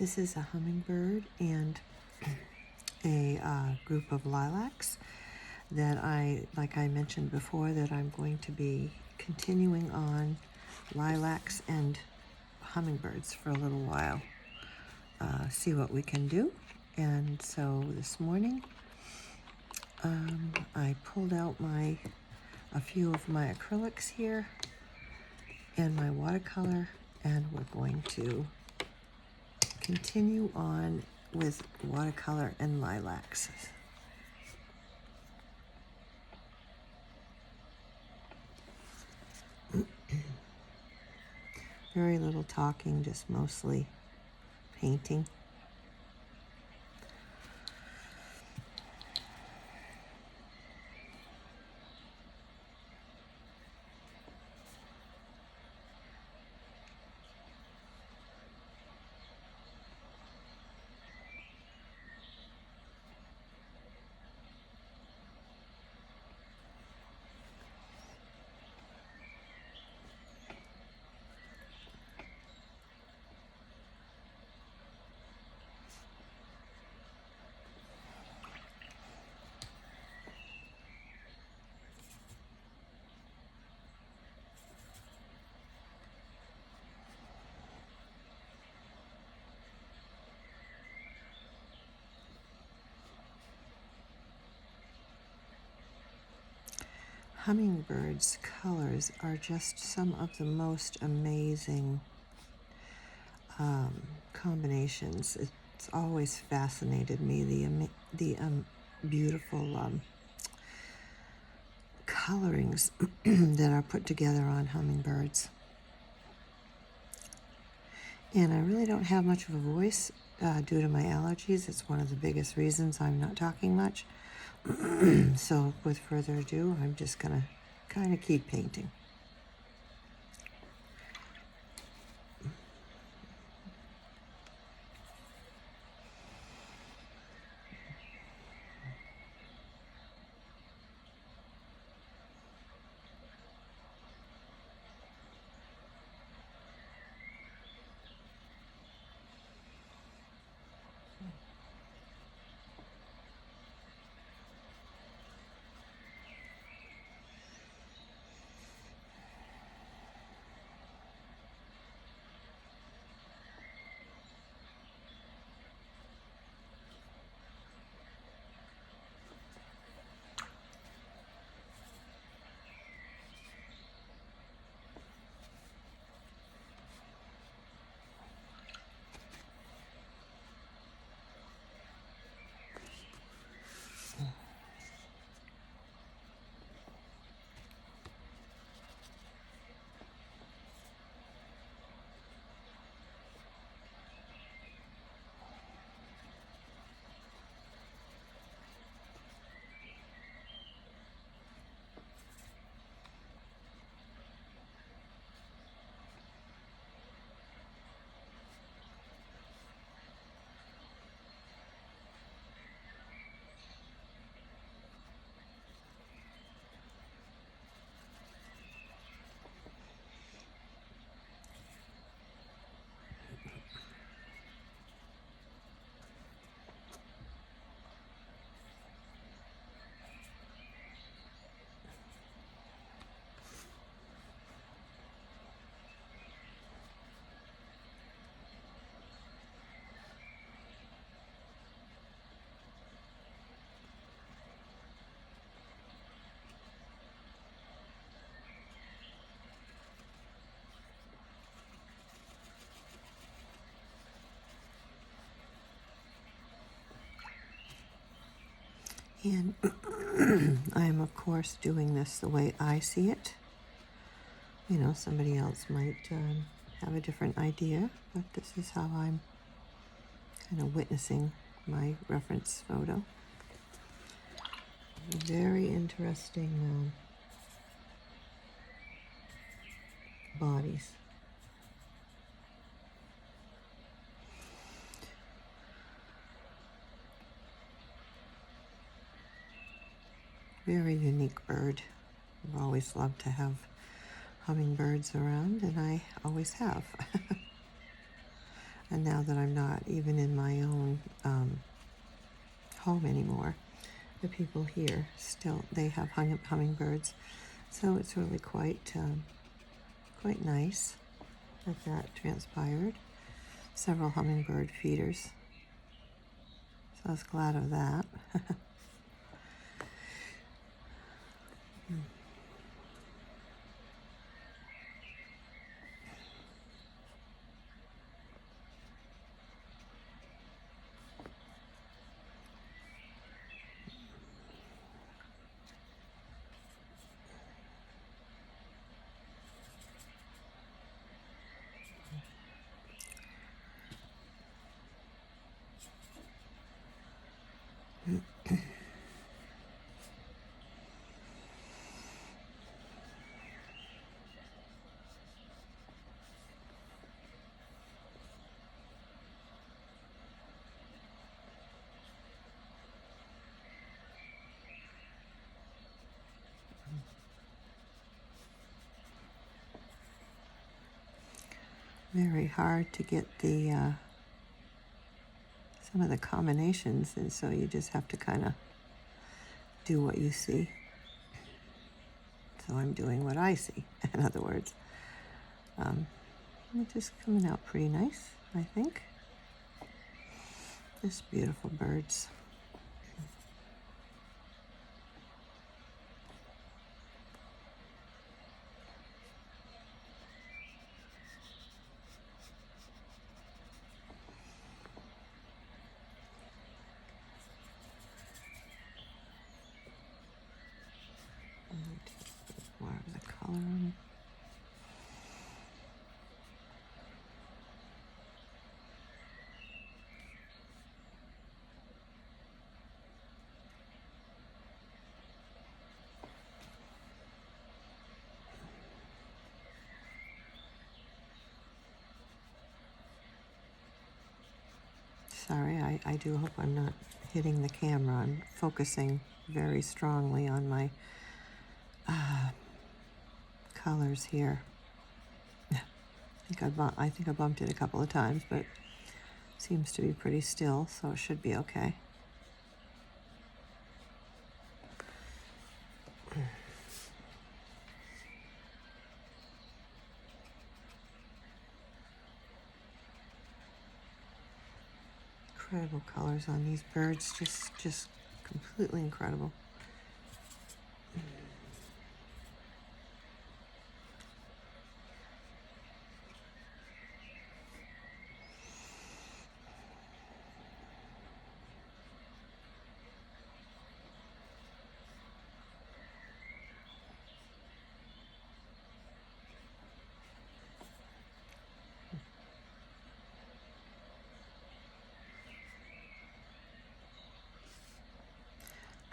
This is a hummingbird and a group of lilacs that like I mentioned before, that I'm going to be continuing on lilacs and hummingbirds for a little while. See what we can do. And so this morning, I pulled out a few of my acrylics here and my watercolor, and we're going to continue on with watercolor and lilacs. Very little talking, just mostly painting. Hummingbirds' colors are just some of the most amazing combinations. It's always fascinated me, the beautiful colorings that are put together on hummingbirds. And I really don't have much of a voice due to my allergies. It's one of the biggest reasons I'm not talking much. So with further ado, I'm just gonna kind of keep painting. And I'm, of course, doing this the way I see it. You know, somebody else might have a different idea, but this is how I'm kind of witnessing my reference photo. Very interesting bodies. Very unique bird. I've always loved to have hummingbirds around, and I always have. And now that I'm not even in my own home anymore, the people here still, they have hummingbirds. So it's really quite nice that that transpired. Several hummingbird feeders. So I was glad of that. Very hard to get the some of the combinations, and so you just have to kind of do what you see. So I'm doing what I see, in other words. It's just coming out pretty nice, I think. Just beautiful birds. More of the color on it. Sorry, I do hope I'm not hitting the camera. I'm focusing very strongly on my colors here. I think I bumped it a couple of times, but it seems to be pretty still, so it should be okay. Incredible colors on these birds, just completely incredible.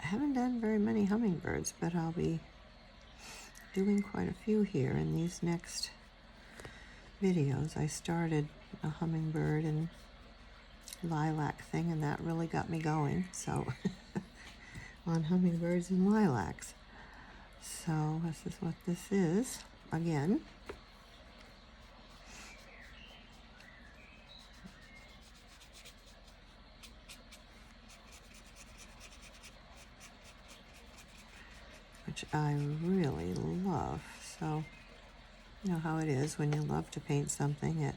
I haven't done very many hummingbirds, but I'll be doing quite a few here in these next videos. I started a hummingbird and lilac thing, and that really got me going. So on hummingbirds and lilacs. So this is what this is again. Which I really love. So you know how it is when you love to paint something, it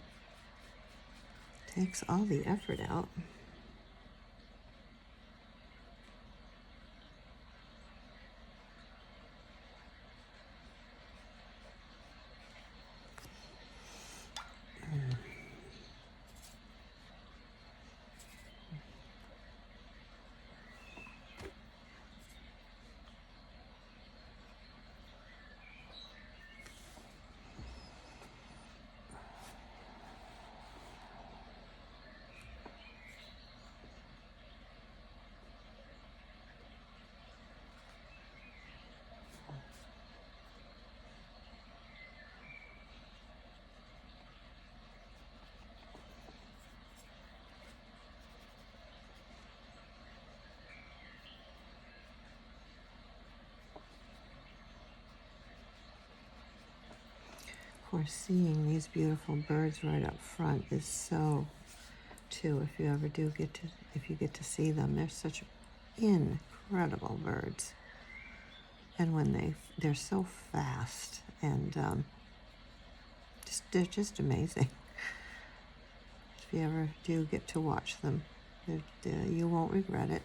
takes all the effort out. Of course, seeing these beautiful birds right up front is so too, if you ever do get to, if you get to see them. They're such incredible birds. And when they're so fast, and they're just amazing. If you ever do get to watch them, you won't regret it.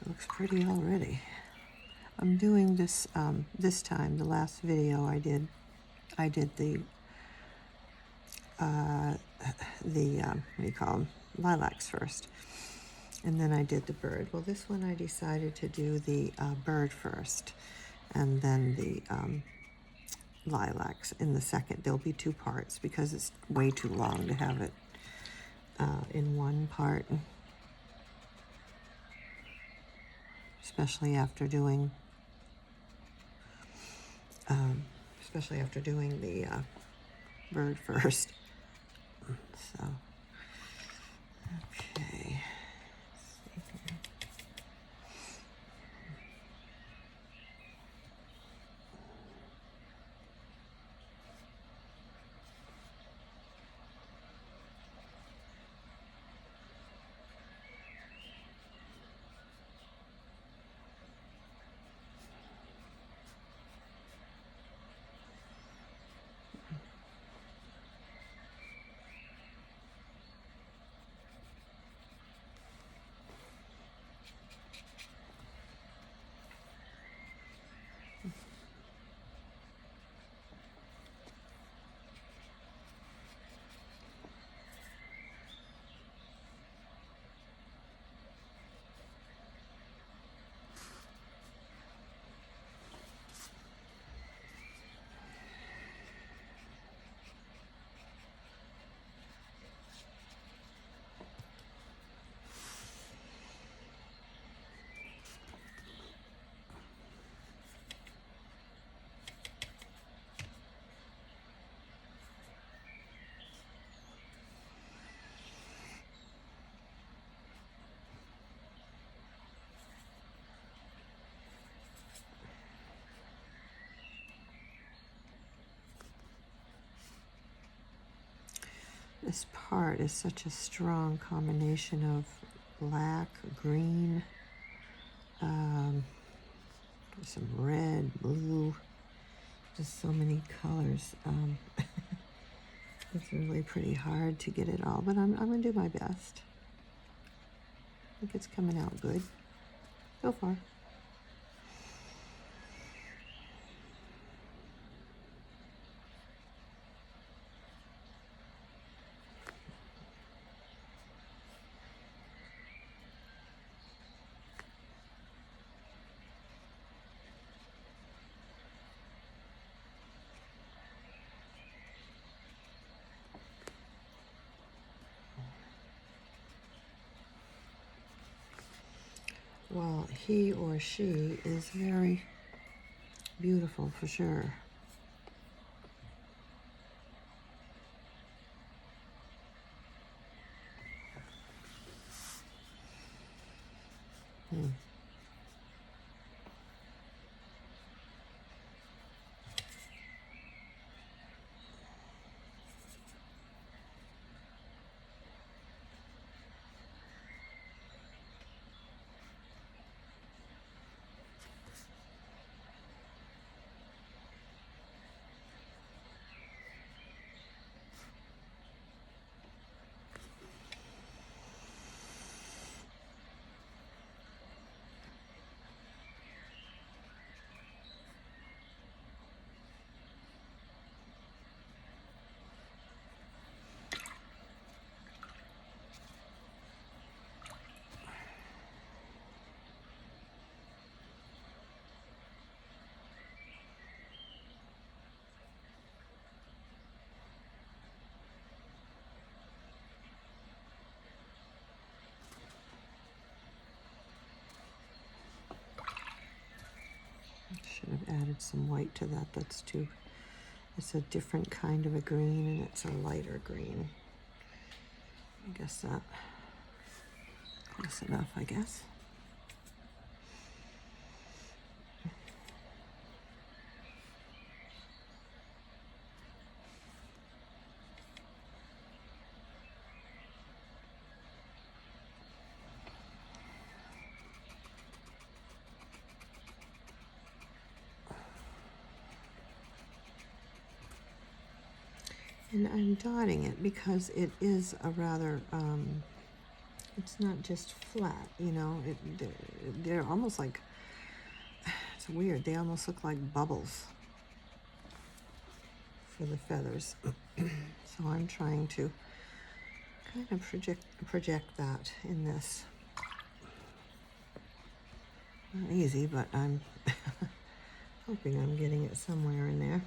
Looks pretty already. I'm doing this this time. The last video I did the what do you call them? Lilacs first, and then I did the bird. Well, this one I decided to do the bird first, and then the lilacs in the second. There'll be two parts because it's way too long to have it in one part, especially after doing the bird first. So, okay. This part is such a strong combination of black, green, some red, blue, just so many colors. It's really pretty hard to get it all, but I'm going to do my best. I think it's coming out good so far. Well, he or she is very beautiful for sure. Should have added some white to that. That's too, it's a different kind of a green, and it's a lighter green. I guess that close enough, I guess. And I'm dotting it because it is a rather, it's not just flat, you know, they're almost like, it's weird, they almost look like bubbles for the feathers. So I'm trying to kind of project that in this. Not easy, but I'm hoping I'm getting it somewhere in there.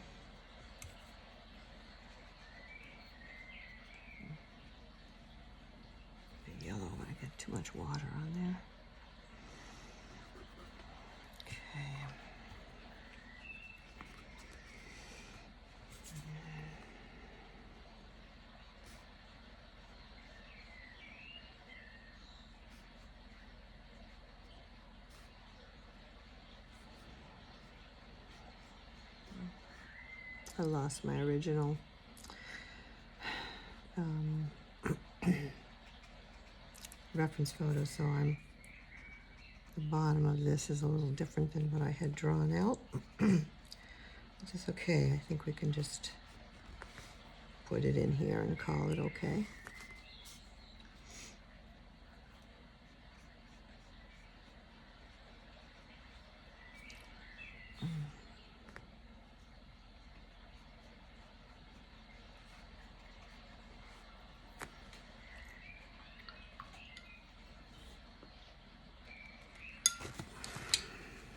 Yellow, I get too much water on there. Okay. I lost my original reference photo, so the bottom of this is a little different than what I had drawn out, which is okay. I think we can just put it in here and call it okay.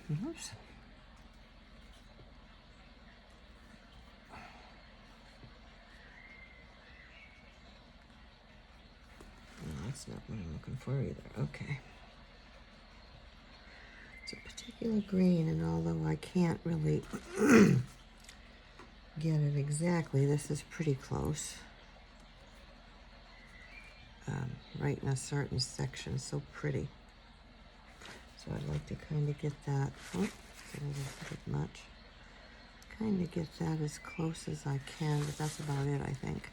Oops. No, that's not what I'm looking for either. Okay. It's a particular green, and although I can't really get it exactly, this is pretty close. Right in a certain section, so pretty. So I'd like to kind of get that, oh, it's a little bit much. Kind of get that as close as I can, but that's about it, I think.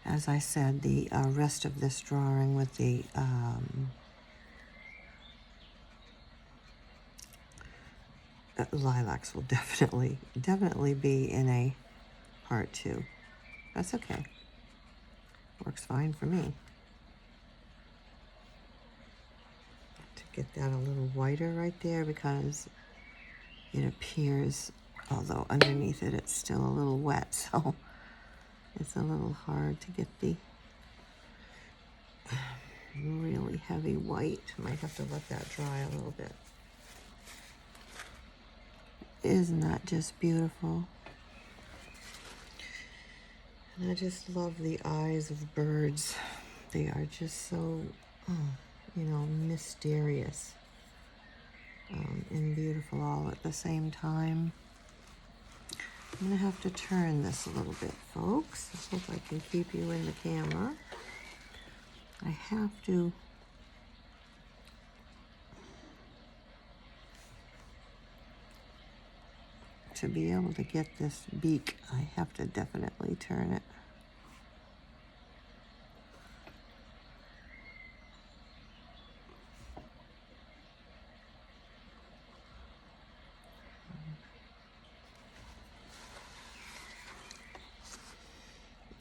As I said, the rest of this drawing with the lilacs will definitely be in a part 2. That's okay. Works fine for me. To get that a little whiter right there, because it appears, although underneath it it's still a little wet, so it's a little hard to get the really heavy white. Might have to let that dry a little bit. Isn't that just beautiful? And I just love the eyes of birds. They are just so, you know, mysterious and beautiful all at the same time. I'm going to have to turn this a little bit, folks. I hope I can keep you in the camera. I have to be able to get this beak, I have to definitely turn it.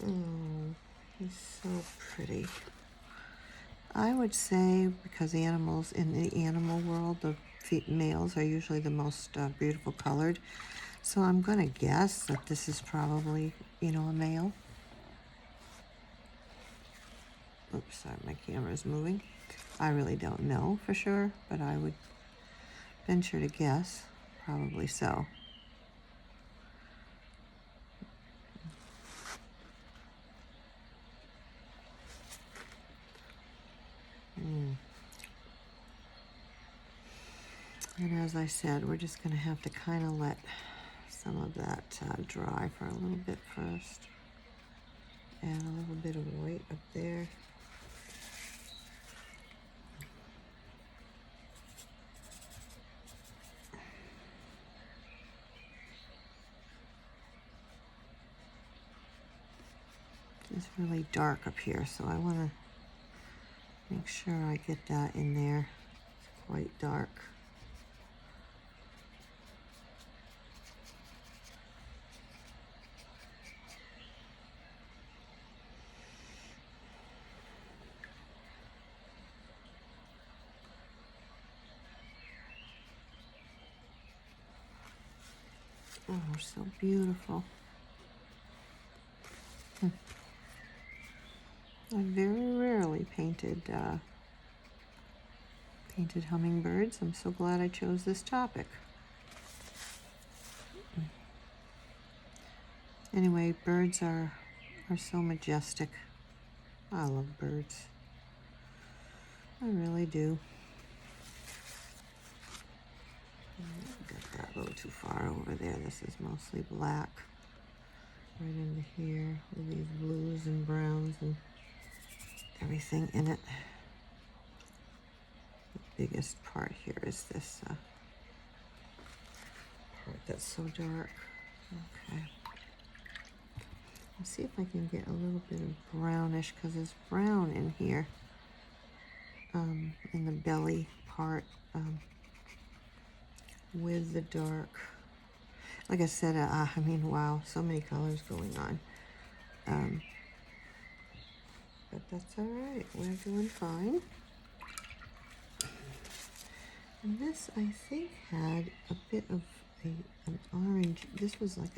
Oh, he's so pretty. I would say, because animals in the animal world, the males are usually the most beautiful colored. So I'm going to guess that this is probably, you know, a male. Oops, sorry, my camera is moving. I really don't know for sure, but I would venture to guess, probably so. as I said, we're just going to have to kind of let some of that dry for a little bit first. Add a little bit of white up there. It's really dark up here, so I want to make sure I get that in there. It's quite dark. Oh, so beautiful. I very rarely painted hummingbirds. I'm so glad I chose this topic. Anyway, birds are so majestic. I love birds. I really do. Got that a little too far over there. This is mostly black. Right into here with these blues and browns and everything in it. The biggest part here is this part that's so dark. Okay. Let's see if I can get a little bit of brownish, because there's brown in here, in the belly part, with the dark. Like I said, I mean, wow, so many colors going on. But that's all right. We're doing fine. And this, I think, had a bit of an orange. This was like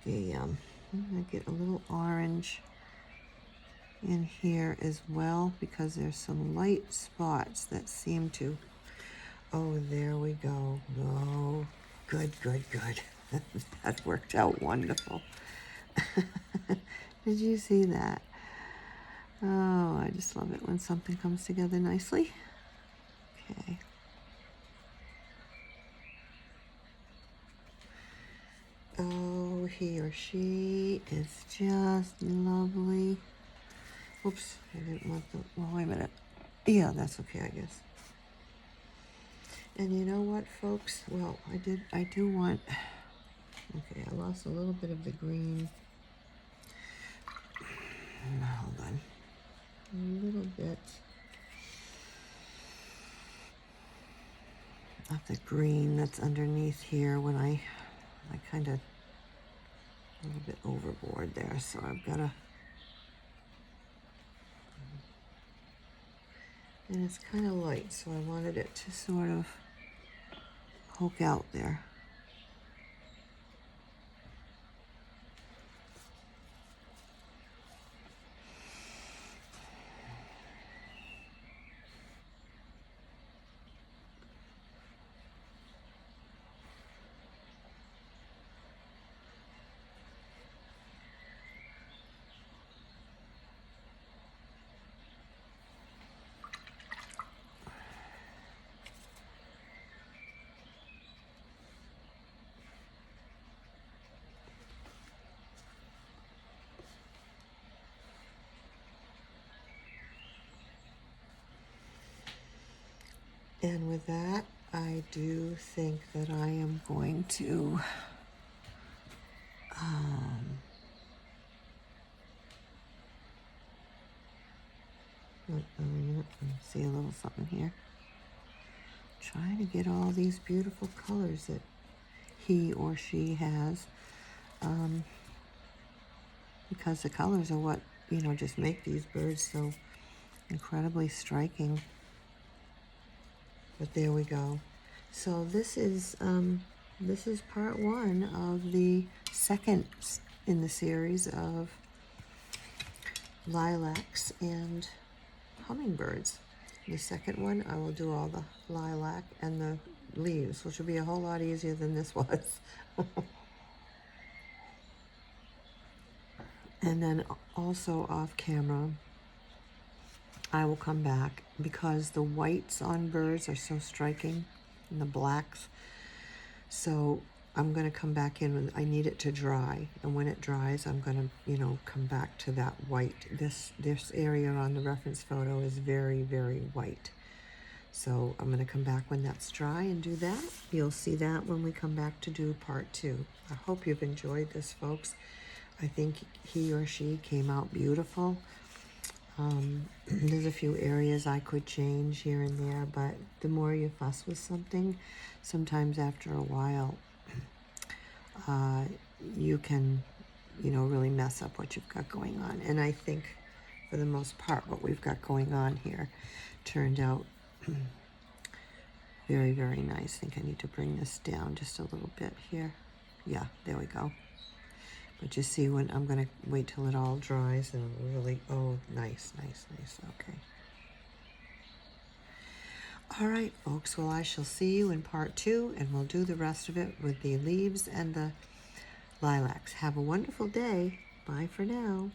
a, I'm gonna get a little orange in here as well, because there's some light spots that seem to, oh, there we go. Oh, good, good, good. That worked out wonderful. Did you see that? Oh, I just love it when something comes together nicely. Okay. Oh, he or she is just lovely. Oops, I didn't want the, well, wait a minute. Yeah, that's okay, I guess. And you know what, folks? Well, I do want, okay, I lost a little bit of the green. Hold on. A little bit of the green that's underneath here when I kind of a little bit overboard there, so I've got to, and it's kind of light, so I wanted it to sort of poke out there. And with that, I do think that I am going to see a little something here. Trying to get all these beautiful colors that he or she has, because the colors are what, you know, just make these birds so incredibly striking. But there we go. So this is part one of the second in the series of lilacs and hummingbirds. The second one, I will do all the lilac and the leaves, which will be a whole lot easier than this was. And then also off camera, I will come back, because the whites on birds are so striking. and the blacks. So I'm going to come back in with, I need it to dry, and when it dries I'm going to, you know, come back to that white. This area on the reference photo is very, very white. So I'm going to come back when that's dry and do that. You'll see that when we come back to do part 2. I hope you've enjoyed this, folks. I think he or she came out beautiful. There's a few areas I could change here and there, but the more you fuss with something, sometimes after a while, you can, you know, really mess up what you've got going on. And I think for the most part, what we've got going on here turned out very, very nice. I think I need to bring this down just a little bit here. Yeah, there we go. But you see, when I'm going to wait till it all dries and it'll really, oh, nice, nice, nice. Okay. All right, folks. Well, I shall see you in part 2, and we'll do the rest of it with the leaves and the lilacs. Have a wonderful day. Bye for now.